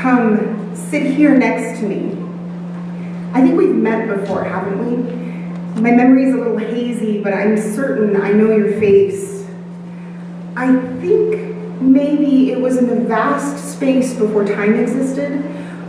Come, sit here next to me. I think we've met before, haven't we? My memory's a little hazy, but I'm certain I know your face. I think maybe it was in the vast space before time existed,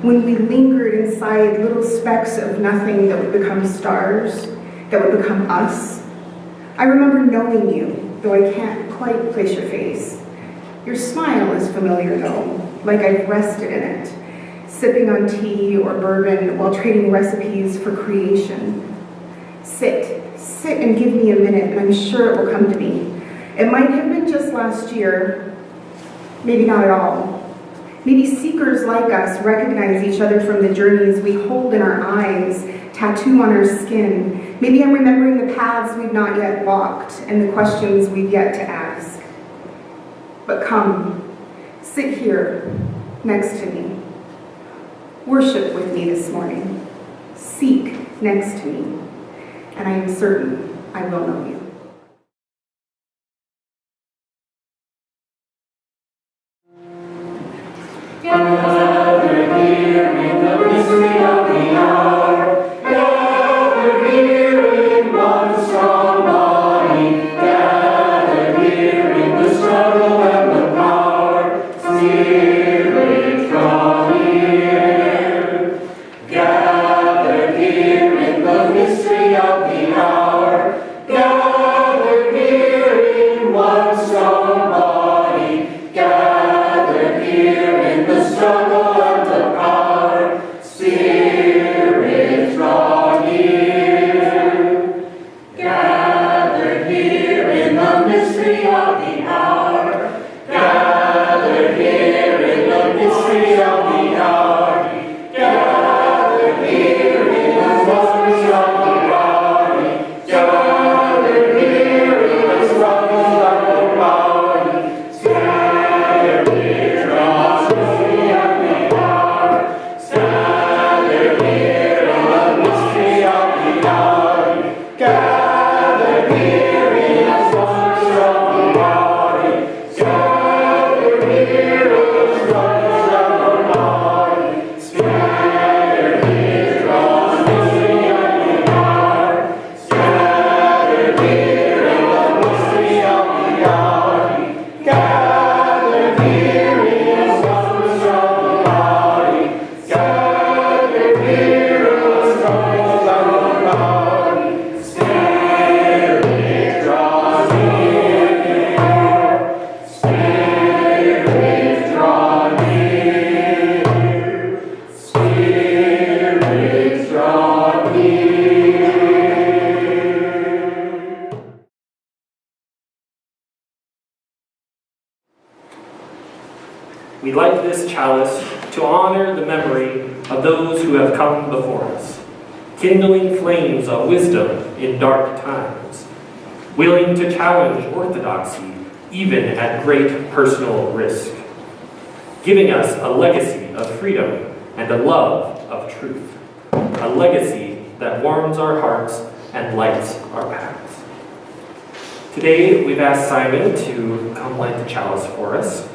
when we lingered inside little specks of nothing that would become stars, that would become us. I remember knowing you, though I can't quite place your face. Your smile is familiar though, like I've rested in it, sipping on tea or bourbon while trading recipes for creation. Sit and give me a minute, and I'm sure it will come to me. It might have been just last year, maybe not at all. Maybe seekers like us recognize each other from the journeys we hold in our eyes, tattoo on our skin. Maybe I'm remembering the paths we've not yet walked and the questions we've yet to ask. But come, sit here next to me. Worship with me this morning. Seek next to me. And I am certain I will know you. Gather here in the mystery of the hour. Gather here in one strong body. Gather here in the struggle and the power. Spirit, draw near. Gather here in the mystery of the hour. Gather here in one strong body. Gather here in the struggle and the power. Spirit, draw near. Gather here in the mystery of the hour. Gather here in the mystery of the hour. Gather here in the mystery of the hour. Gather here in the struggle of the body. Spirit, draw near. Gather here in the mystery of the hour. Gather here in the mystery of the hour. Gather here in the struggle of the body. Spirit, draw near. Gather here in the mystery of the hour. Gather here in the mystery of the body. Gather here in the struggle of the body. Spirit, draw near. Spirit, draw near. Spirit, draw near. We light this chalice to honor the memory of those who have come before us, kindling flames of wisdom in dark times, willing to challenge orthodoxy even at great personal risk, giving us a legacy of freedom and a love of truth, a legacy that warms our hearts and lights our paths. Today, we've asked Simon to come light the chalice for us.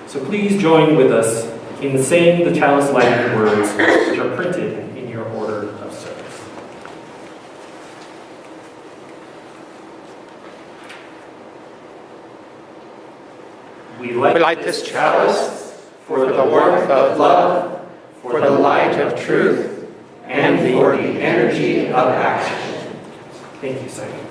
So please join with us in saying the chalice lighting words which are printed in your order of service. We light this chalice for the warmth of love, for the light of truth, and for the energy of action. Thank you, Simon.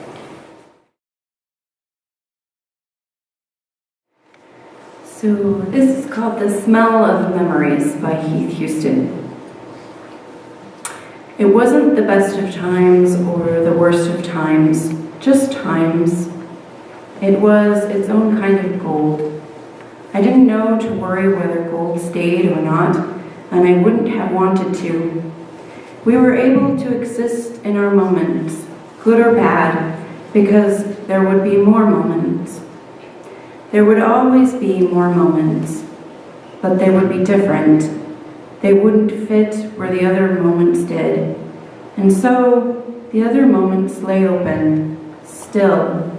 So this is called The Smell of Memories by Heath Houston. It wasn't the best of times or the worst of times, just times. It was its own kind of gold. I didn't know to worry whether gold stayed or not, and I wouldn't have wanted to. We were able to exist in our moments, good or bad, because there would be more moments. There would always be more moments, but they would be different. They wouldn't fit where the other moments did. And so the other moments lay open, still,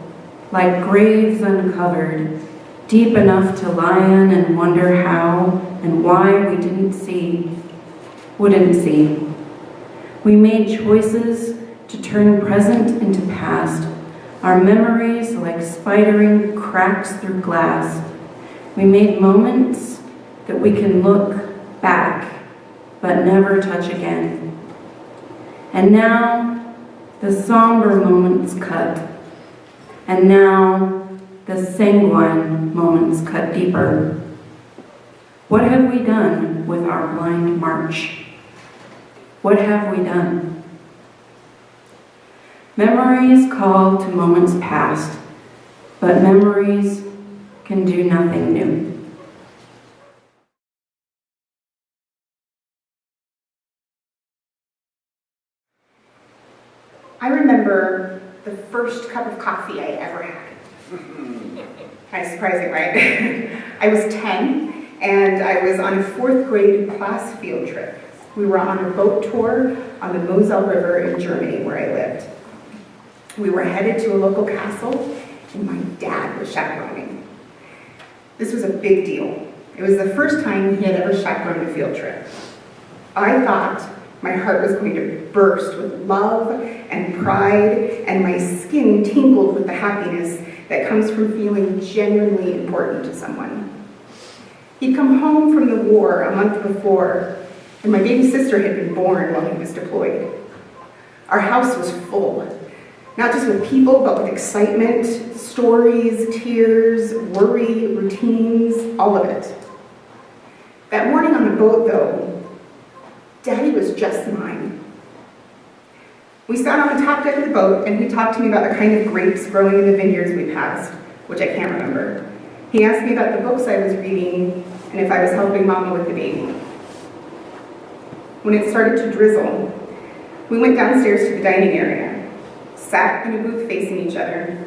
like graves uncovered, deep enough to lie in and wonder how and why we didn't couldn't see, wouldn't see. We made choices to turn present into past, our memories like spidering cracks through glass. We made moments that we can look back, but never touch again. And now, the somber moments cut. And now, the sanguine moments cut deeper. What have we done with our blind march? What have we done? Memories call to moments past, but memories can do nothing new. I remember the first cup of coffee I ever had. Kind of surprising, right? I was 10, and I was on a 4th grade class field trip. We were on a boat tour on the Moselle River in Germany, where I lived. We were headed to a local castle, and my dad was chaperoning. This was a big deal. It was the first time he had ever chaperoned a field trip. I thought my heart was going to burst with love and pride, and my skin tingled with the happiness that comes from feeling genuinely important to someone. He'd come home from the war a month before, and my baby sister had been born while he was deployed. Our house was full, not just with people, but with excitement, stories, tears, worry, routines, all of it. That morning on the boat, though, Daddy was just mine. We sat on the top deck of the boat, and he talked to me about the kind of grapes growing in the vineyards we passed, which I can't remember. He asked me about the books I was reading, and if I was helping Mama with the baby. When it started to drizzle, we went downstairs to the dining area, sat in a booth facing each other,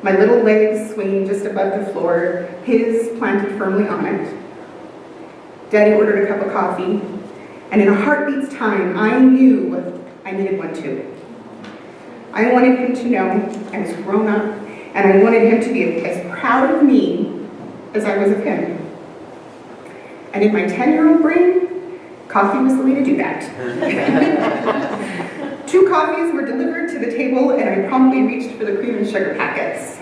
my little legs swinging just above the floor, his planted firmly on it. Daddy ordered a cup of coffee, and in a heartbeat's time, I knew I needed one too. I wanted him to know I was grown up, and I wanted him to be as proud of me as I was of him. And in my 10-year-old brain, coffee was the way to do that. 2 coffees were delivered to the table, and I promptly reached for the cream and sugar packets.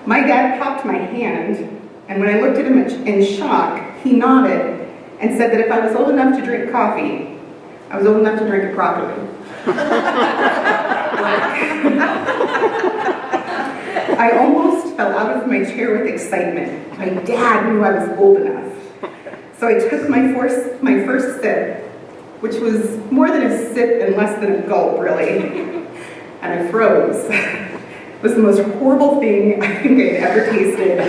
My dad popped my hand, and when I looked at him in shock, he nodded and said that if I was old enough to drink coffee, I was old enough to drink it properly. I almost fell out of my chair with excitement. My dad knew I was old enough. So I took my first sip, which was more than a sip and less than a gulp, really, and I froze. It was the most horrible thing I think I'd ever tasted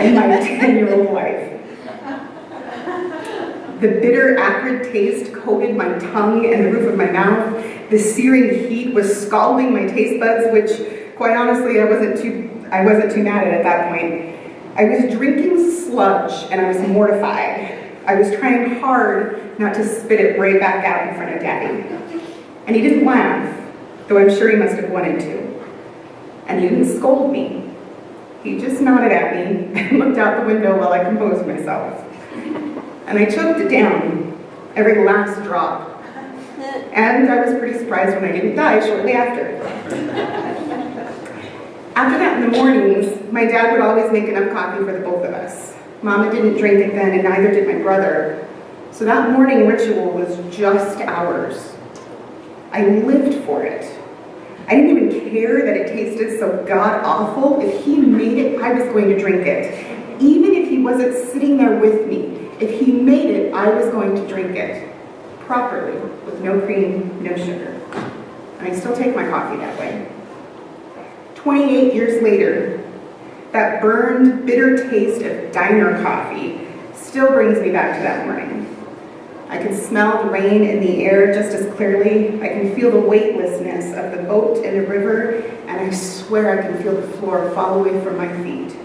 in my 10-year-old life. The bitter, acrid taste coated my tongue and the roof of my mouth. The searing heat was scalding my taste buds, which, quite honestly, I wasn't too mad at that point. I was drinking sludge, and I was mortified. I was trying hard not to spit it right back out in front of Daddy. And he didn't laugh, though I'm sure he must have wanted to. And he didn't scold me. He just nodded at me and looked out the window while I composed myself. And I choked it down, every last drop. And I was pretty surprised when I didn't die shortly after. After that, in the mornings, my dad would always make enough coffee for the both of us. Mama didn't drink it then, and neither did my brother. So that morning ritual was just ours. I lived for it. I didn't even care that it tasted so god-awful. If he made it, I was going to drink it. Even if he wasn't sitting there with me, if he made it, I was going to drink it. Properly, with no cream, no sugar. And I still take my coffee that way. 28 years later, that burned, bitter taste of diner coffee still brings me back to that morning. I can smell the rain in the air just as clearly. I can feel the weightlessness of the boat in the river, and I swear I can feel the floor fall away from my feet.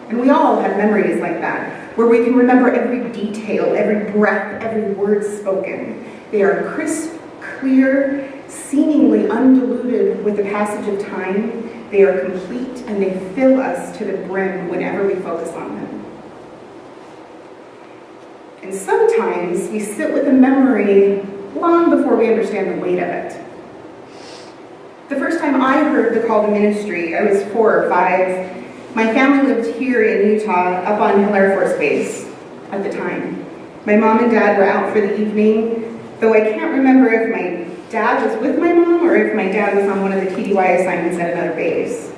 And we all have memories like that, where we can remember every detail, every breath, every word spoken. They are crisp, clear, seemingly undiluted with the passage of time. They are complete, and they fill us to the brim whenever we focus on them. And sometimes we sit with a memory long before we understand the weight of it. The first time I heard the call to ministry, I was 4 or 5. My family lived here in Utah, up on Hill Air Force Base at the time. My mom and dad were out for the evening, though I can't remember if my dad was with my mom or if my dad was on one of the TDY assignments at another base.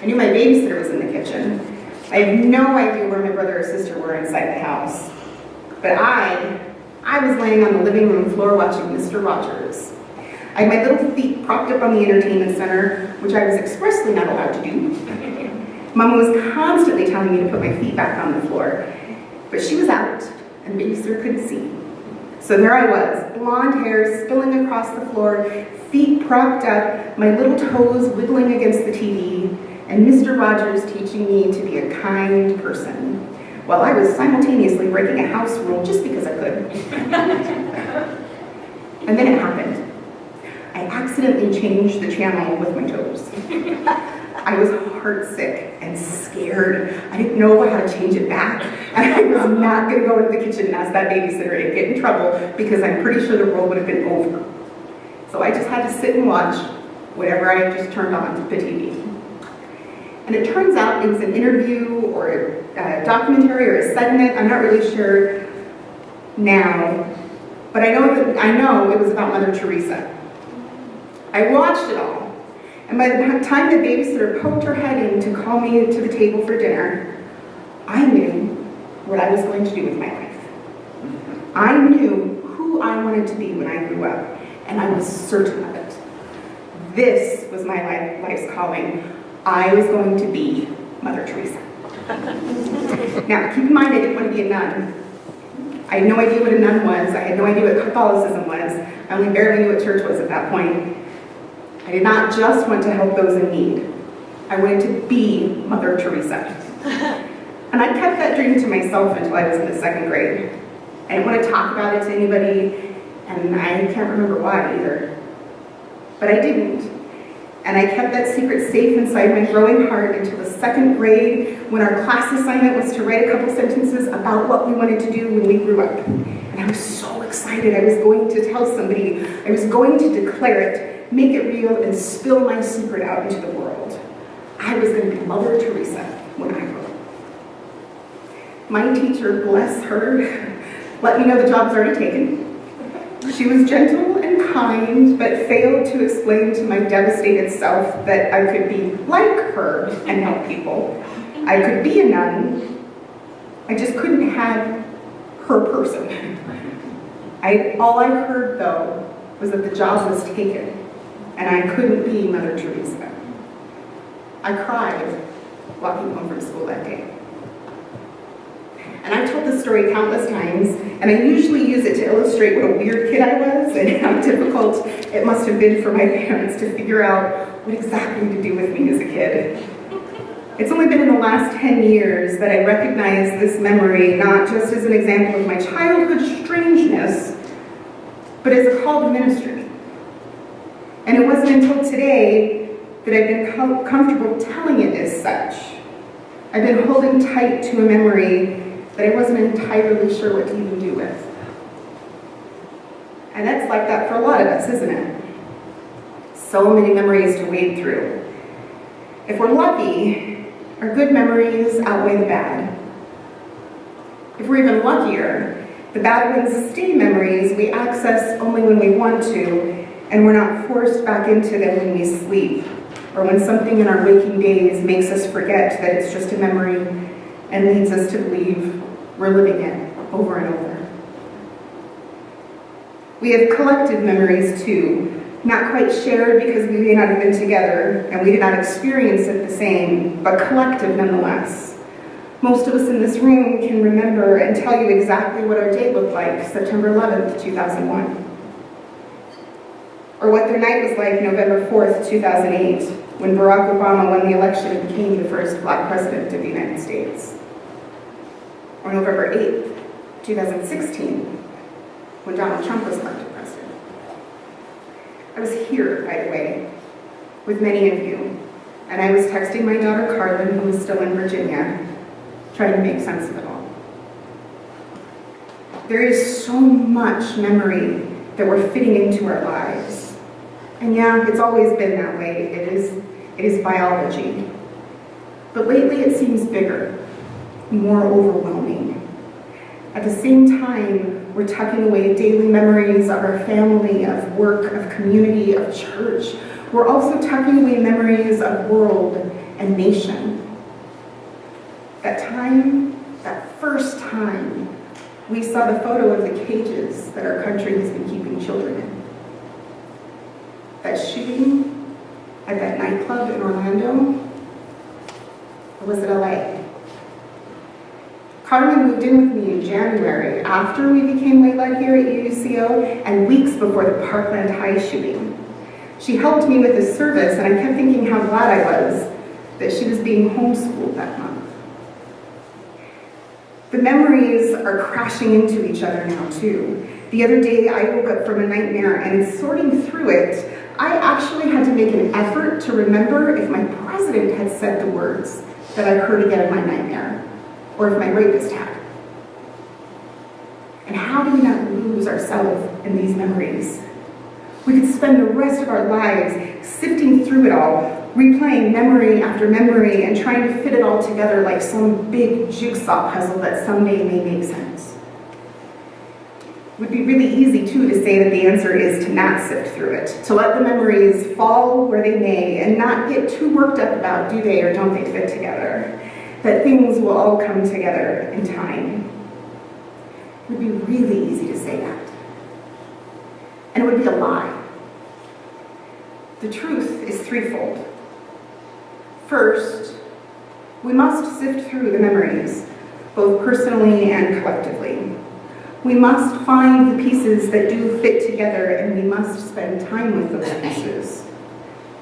I knew my babysitter was in the kitchen. I have no idea where my brother or sister were inside the house. But I was laying on the living room floor watching Mr. Rogers. I had my little feet propped up on the entertainment center, which I was expressly not allowed to do. Mama was constantly telling me to put my feet back on the floor, but she was out, and the babysitter couldn't see. So there I was, blonde hair spilling across the floor, feet propped up, my little toes wiggling against the TV, and Mr. Rogers teaching me to be a kind person, while I was simultaneously breaking a house rule just because I could. And then it happened. I accidentally changed the channel with my toes. I was heartsick and scared. I didn't know how to change it back. And I was not going to go into the kitchen and ask that babysitter and get in trouble because I'm pretty sure the world would have been over. So I just had to sit and watch whatever I just turned on the TV. And it turns out it was an interview or a documentary or a segment. I'm not really sure now, but I know it was about Mother Teresa. I watched it all, and by the time the babysitter poked her head in to call me to the table for dinner, I knew what I was going to do with my life. I knew who I wanted to be when I grew up, and I was certain of it. This was my life's calling. I was going to be Mother Teresa. Now, keep in mind, I didn't want to be a nun. I had no idea what a nun was. I had no idea what Catholicism was. I only barely knew what church was at that point. I did not just want to help those in need. I wanted to be Mother Teresa. And I kept that dream to myself until I was in the 2nd grade. I didn't want to talk about it to anybody, and I can't remember why either. But I didn't. And I kept that secret safe inside my growing heart until the 2nd grade, when our class assignment was to write a couple sentences about what we wanted to do when we grew up. And I was so excited. I was going to tell somebody. I was going to declare it, make it real, and spill my secret out into the world. I was going to be Mother Teresa when I grew up. My teacher, bless her, let me know the job's already taken. She was gentle and kind, but failed to explain to my devastated self that I could be like her and help people. I could be a nun. I just couldn't have her person. All I heard, though, was that the job was taken, and I couldn't be Mother Teresa. I cried walking home from school that day. And I've told this story countless times, and I usually use it to illustrate what a weird kid I was and how difficult it must have been for my parents to figure out what exactly to do with me as a kid. It's only been in the last 10 years that I recognize this memory not just as an example of my childhood strangeness, but as a call to ministry. And it wasn't until today that I've been comfortable telling it as such. I've been holding tight to a memory that I wasn't entirely sure what to even do with. And that's like that for a lot of us, isn't it? So many memories to wade through. If we're lucky, our good memories outweigh the bad. If we're even luckier, the bad ones stay memories we access only when we want to, and we're not forced back into them when we sleep, or when something in our waking days makes us forget that it's just a memory and leads us to believe we're living it over and over. We have collective memories too, not quite shared because we may not have been together and we did not experience it the same, but collective nonetheless. Most of us in this room can remember and tell you exactly what our day looked like September 11th, 2001. Or what their night was like November 4th, 2008, when Barack Obama won the election and became the first Black president of the United States. Or November 8th, 2016, when Donald Trump was elected president. I was here, by the way, with many of you, and I was texting my daughter Carlin, who was still in Virginia, trying to make sense of it all. There is so much memory that we're fitting into our lives. And yeah, it's always been that way. It is biology. But lately it seems bigger, more overwhelming. At the same time, we're tucking away daily memories of our family, of work, of community, of church. We're also tucking away memories of world and nation. That time, that first time, we saw the photo of the cages that our country has been keeping children in. That shooting at that nightclub in Orlando, or was it LA? Carmen moved in with me in January after we became lay-led here at UUCO and weeks before the Parkland High shooting. She helped me with the service, and I kept thinking how glad I was that she was being homeschooled that month. The memories are crashing into each other now too. The other day I woke up from a nightmare, and in sorting through it, I actually had to make an effort to remember if my president had said the words that I heard again in my nightmare, or if my rapist had. And how do we not lose ourselves in these memories? We could spend the rest of our lives sifting through it all, replaying memory after memory and trying to fit it all together like some big jigsaw puzzle that someday may make sense. It would be really easy, too, to say that the answer is to not sift through it, to let the memories fall where they may and not get too worked up about do they or don't they fit together, that things will all come together in time. It would be really easy to say that. And it would be a lie. The truth is threefold. First, we must sift through the memories, both personally and collectively. We must find the pieces that do fit together, and we must spend time with those pieces,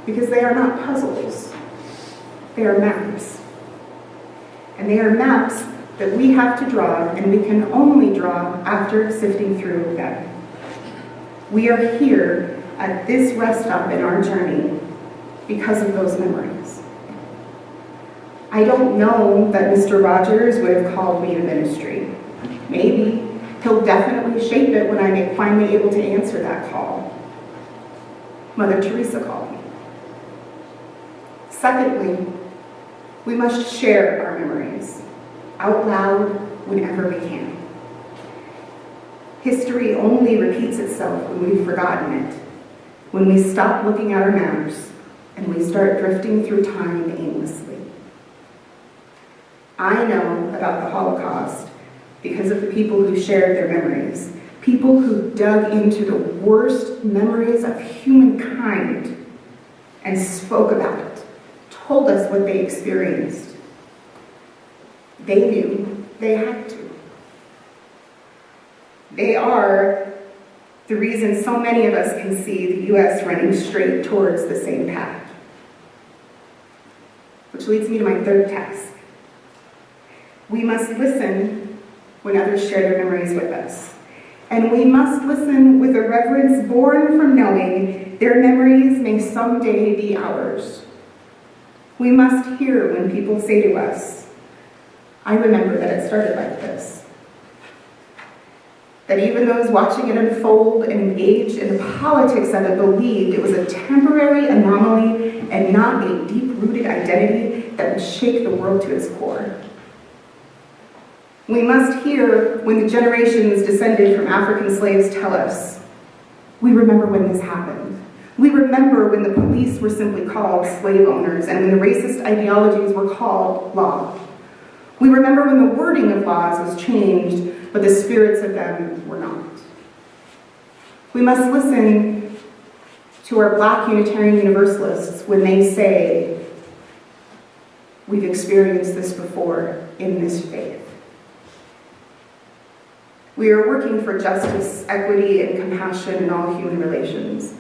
because they are not puzzles, they are maps. And they are maps that we have to draw, and we can only draw after sifting through them. We are here at this rest stop in our journey because of those memories. I don't know that Mr. Rogers would have called me to ministry. Maybe. He'll definitely shape it when I'm finally able to answer that call. Mother Teresa called me. Secondly, we must share our memories out loud whenever we can. History only repeats itself when we've forgotten it, when we stop looking at our maps and we start drifting through time aimlessly. I know about the Holocaust because of the people who shared their memories, people who dug into the worst memories of humankind and spoke about it, told us what they experienced. They knew they had to. They are the reason so many of us can see the U.S. running straight towards the same path. Which leads me to my third task. We must listen when others share their memories with us. And we must listen with a reverence born from knowing their memories may someday be ours. We must hear when people say to us, I remember that it started like this. That even those watching it unfold and engaged in the politics of it believed it was a temporary anomaly and not a deep-rooted identity that would shake the world to its core. We must hear when the generations descended from African slaves tell us, we remember when this happened. We remember when the police were simply called slave owners and when the racist ideologies were called law. We remember when the wording of laws was changed, but the spirits of them were not. We must listen to our Black Unitarian Universalists when they say, we've experienced this before in this faith. We are working for justice, equity, and compassion in all human relations.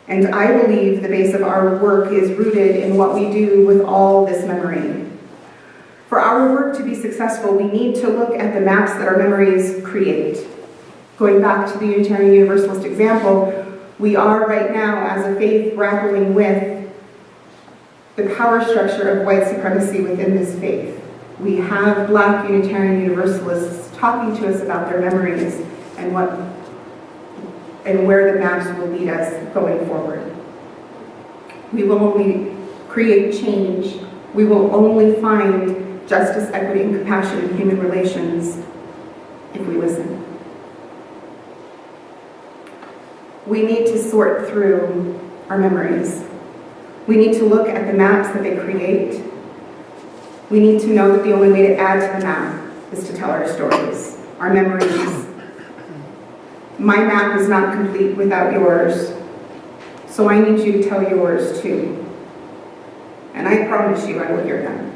And I believe the base of our work is rooted in what we do with all this memory. For our work to be successful, we need to look at the maps that our memories create. Going back to the Unitarian Universalist example, we are right now, as a faith, grappling with the power structure of white supremacy within this faith. We have Black Unitarian Universalists talking to us about their memories and where the maps will lead us going forward. We will only create change. We will only find justice, equity, and compassion in human relations if we listen. We need to sort through our memories. We need to look at the maps that they create. We need to know that the only way to add to the map is to tell our stories, our memories. My map is not complete without yours, so I need you to tell yours too. And I promise you I will hear them.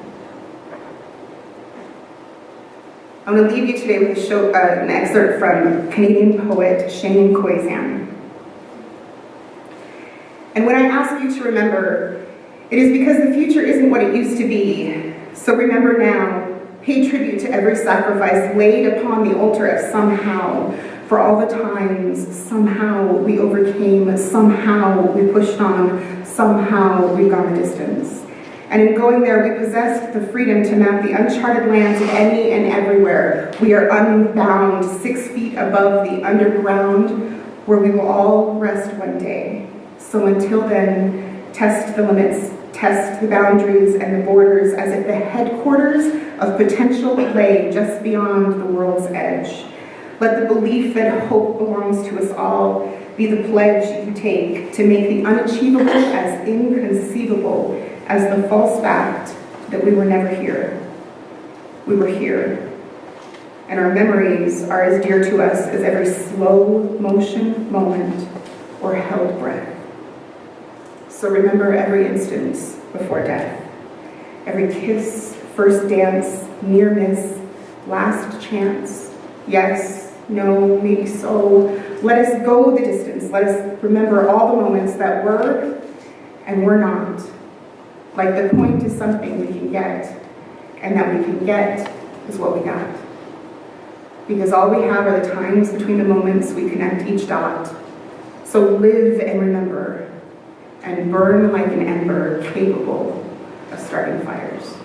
I'm going to leave you today with an excerpt from Canadian poet Shane Koizan. And when I ask you to remember, it is because the future isn't what it used to be. So remember now, pay tribute to every sacrifice laid upon the altar of somehow, for all the times somehow we overcame, somehow we pushed on, somehow we've gone the distance. And in going there, we possessed the freedom to map the uncharted lands of any and everywhere. We are unbound, 6 feet above the underground, where we will all rest one day. So until then, test the limits, test the boundaries and the borders as if the headquarters of potential lay just beyond the world's edge. Let the belief that hope belongs to us all be the pledge you take to make the unachievable as inconceivable as the false fact that we were never here. We were here. And our memories are as dear to us as every slow motion moment or held breath. So remember every instance before death. Every kiss, first dance, near miss, last chance. Yes, no, maybe so. Let us go the distance. Let us remember all the moments that were and were not. Like the point is something we can get, and that we can get is what we got. Because all we have are the times between the moments we connect each dot. So live and remember, and burn like an ember capable of starting fires.